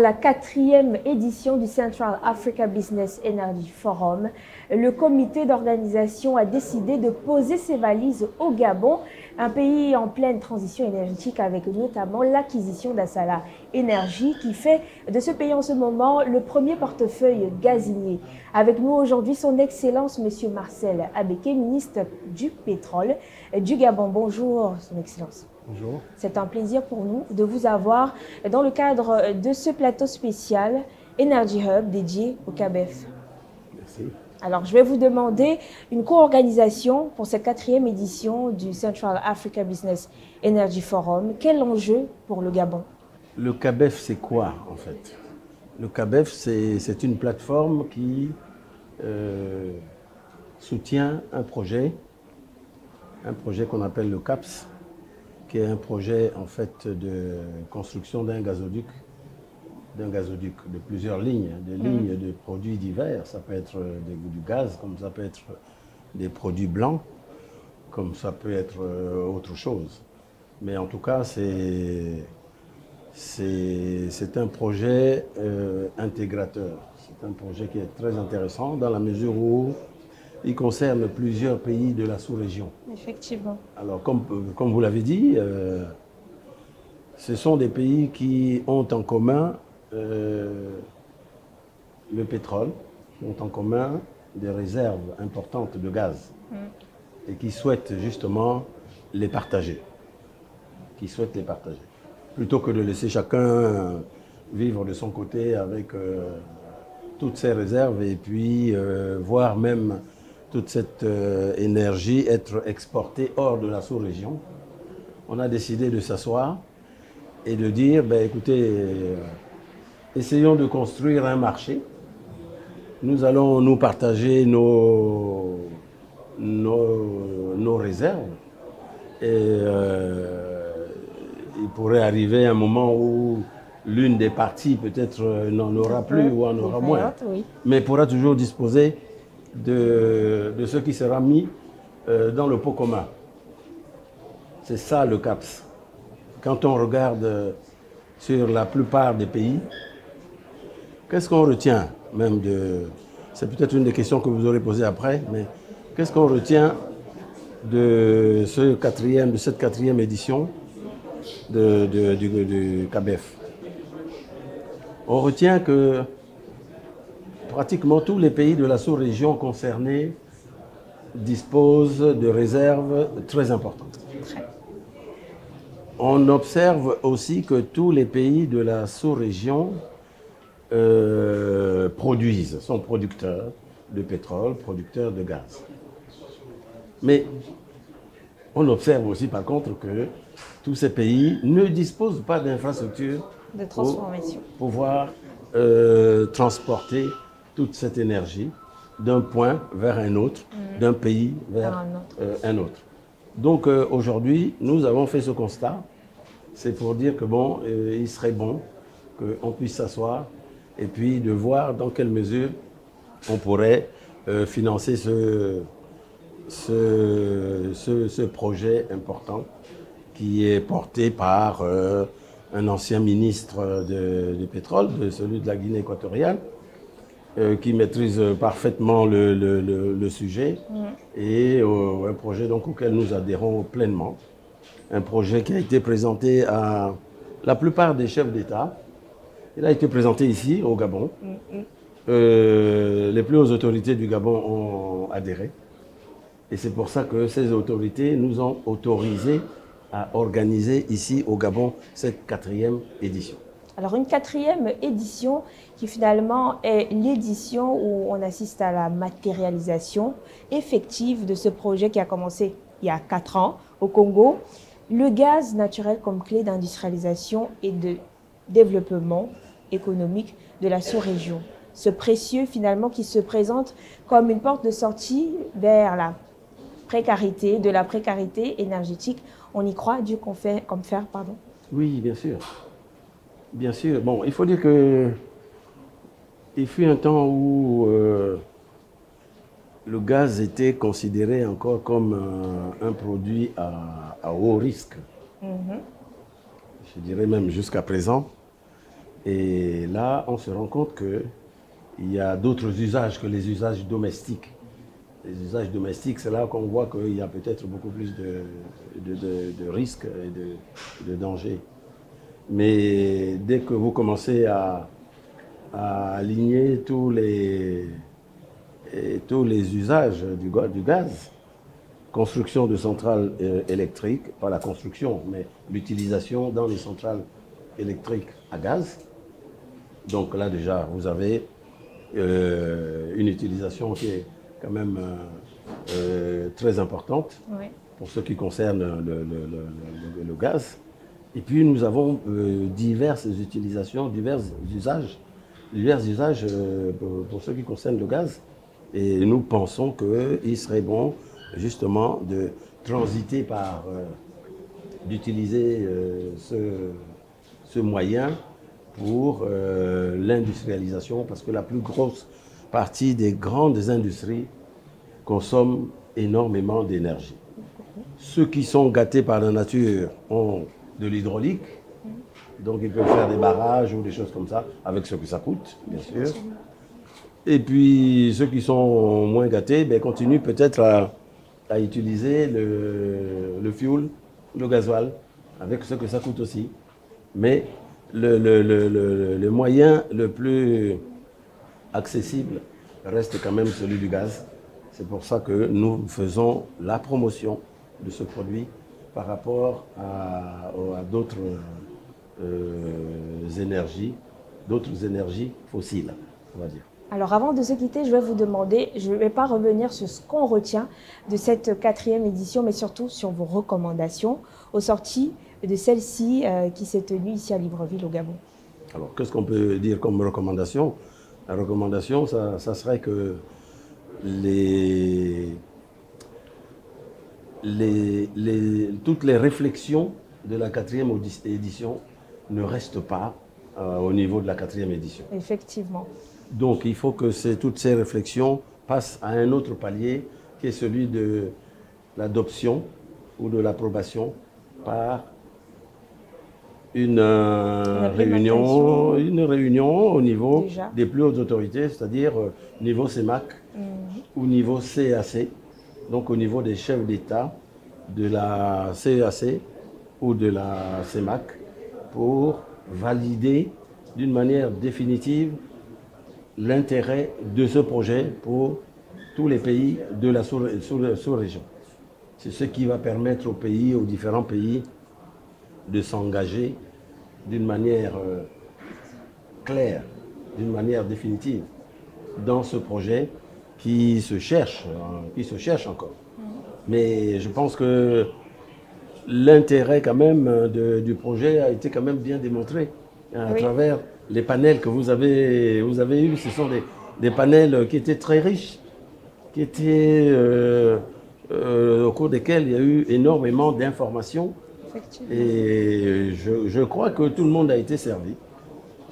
la 4e édition du Central Africa Business Energy Forum, le comité d'organisation a décidé de poser ses valises au Gabon, un pays en pleine transition énergétique avec notamment l'acquisition d'Assala Énergie qui fait de ce pays en ce moment le premier portefeuille gazier. Avec nous aujourd'hui son Excellence Monsieur Marcel Abeke, ministre du Pétrole du Gabon. Bonjour Son Excellence. Bonjour. C'est un plaisir pour nous de vous avoir dans le cadre de ce plateau spécial Energy Hub dédié au CABEF. Merci. Alors, je vais vous demander une co-organisation pour cette 4e édition du Central Africa Business Energy Forum. Quel enjeu pour le Gabon? Le CABEF, c'est quoi en fait? Le CABEF, c'est une plateforme qui soutient un projet qu'on appelle le CAPS, qui est un projet en fait de construction d'un gazoduc, de plusieurs lignes, des lignes de produits divers. Ça peut être du gaz, comme ça peut être des produits blancs, comme ça peut être autre chose. Mais en tout cas, c'est un projet intégrateur. C'est un projet qui est très intéressant dans la mesure où il concerne plusieurs pays de la sous-région. Effectivement. Alors, comme vous l'avez dit, ce sont des pays qui ont en commun le pétrole, qui ont en commun des réserves importantes de gaz et qui souhaitent justement les partager. Plutôt que de laisser chacun vivre de son côté avec toutes ses réserves et puis voire même toute cette énergie être exportée hors de la sous-région. On a décidé de s'asseoir et de dire, ben, écoutez, essayons de construire un marché. Nous allons nous partager nos réserves. Et il pourrait arriver un moment où l'une des parties peut-être n'en aura plus ou en aura moins. Oui. Mais pourra toujours disposer de ce qui sera mis dans le pot commun. C'est ça le CAPS. Quand on regarde sur la plupart des pays, qu'est-ce qu'on retient même de... C'est peut-être une des questions que vous aurez posées après, mais qu'est-ce qu'on retient de cette 4e édition du CABEF? On retient que pratiquement tous les pays de la sous-région concernés disposent de réserves très importantes. On observe aussi que tous les pays de la sous-région sont producteurs de pétrole, producteurs de gaz. Mais on observe aussi par contre que tous ces pays ne disposent pas d'infrastructures De transformation. pour pouvoir transporter toute cette énergie d'un point vers un autre, d'un pays vers un autre. Donc aujourd'hui, nous avons fait ce constat. C'est pour dire que bon, il serait bon qu'on puisse s'asseoir et puis de voir dans quelle mesure on pourrait financer ce projet important qui est porté par un ancien ministre du pétrole, celui de la Guinée équatoriale, qui maîtrise parfaitement le sujet et un projet donc auquel nous adhérons pleinement. Un projet qui a été présenté à la plupart des chefs d'État. Il a été présenté ici, au Gabon. Les plus hautes autorités du Gabon ont adhéré. Et c'est pour ça que ces autorités nous ont autorisés à organiser ici, au Gabon, cette 4e édition. Alors, une 4e édition qui finalement est l'édition où on assiste à la matérialisation effective de ce projet qui a commencé il y a 4 ans au Congo. Le gaz naturel comme clé d'industrialisation et de développement économique de la sous-région. Ce précieux finalement qui se présente comme une porte de sortie vers la précarité, de la précarité énergétique. On y croit, Dieu comme faire, pardon. Oui, bien sûr. Bien sûr. Bon, il faut dire que il fut un temps où le gaz était considéré encore comme un produit à haut risque. Je dirais même jusqu'à présent. Et là, on se rend compte qu'il y a d'autres usages que les usages domestiques. Les usages domestiques, c'est là qu'on voit qu'il y a peut-être beaucoup plus de risques et de dangers. Mais dès que vous commencez à aligner tous les usages du gaz, construction de centrales électriques, pas la construction, mais l'utilisation dans les centrales électriques à gaz. Donc là déjà, vous avez une utilisation qui est quand même très importante pour ce qui concerne le gaz. Et puis nous avons diverses utilisations, divers usages pour ce qui concerne le gaz. Et nous pensons qu'il serait bon justement de transiter par, d'utiliser ce moyen pour l'industrialisation, parce que la plus grosse partie des grandes industries consomment énormément d'énergie. Ceux qui sont gâtés par la nature ont de l'hydraulique, donc ils peuvent faire des barrages ou des choses comme ça, avec ce que ça coûte, bien sûr. Et puis ceux qui sont moins gâtés continuent peut-être à utiliser le fuel, le gasoil, avec ce que ça coûte aussi. Mais le moyen le plus accessible reste quand même celui du gaz. C'est pour ça que nous faisons la promotion de ce produit par rapport à d'autres énergies fossiles, on va dire. Alors avant de se quitter, je vais vous demander, je ne vais pas revenir sur ce qu'on retient de cette 4e édition, mais surtout sur vos recommandations aux sorties de celle-ci qui s'est tenue ici à Libreville au Gabon. Alors qu'est-ce qu'on peut dire comme recommandation? La recommandation, ça serait que toutes les réflexions de la 4e édition ne restent pas au niveau de la 4e édition. Effectivement. Donc il faut que toutes ces réflexions passent à un autre palier qui est celui de l'adoption ou de l'approbation par une réunion au niveau des plus hautes autorités, c'est-à-dire niveau CEMAC ou niveau CAC, donc au niveau des chefs d'État de la CAC ou de la CEMAC, pour valider d'une manière définitive l'intérêt de ce projet pour tous les pays de la sous-région. C'est ce qui va permettre aux différents pays, de s'engager d'une manière claire, d'une manière définitive dans ce projet qui se cherche encore. Mais je pense que l'intérêt quand même du projet a été quand même bien démontré à travers les panels que vous avez eus. Ce sont des panels qui étaient très riches, qui étaient au cours desquels il y a eu énormément d'informations. Et je crois que tout le monde a été servi.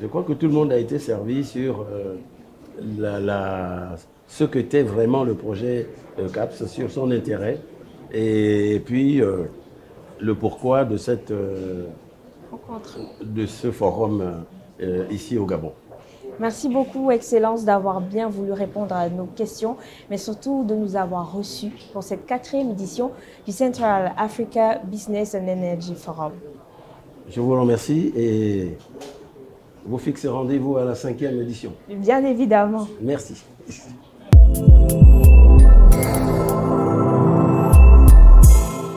Je crois que tout le monde a été servi sur ce qu'était vraiment le projet CAPS, sur son intérêt, et puis le pourquoi de ce forum ici au Gabon. Merci beaucoup, Excellence, d'avoir bien voulu répondre à nos questions, mais surtout de nous avoir reçus pour cette 4e édition du Central Africa Business and Energy Forum. Je vous remercie et vous fixez rendez-vous à la 5e édition. Bien évidemment. Merci.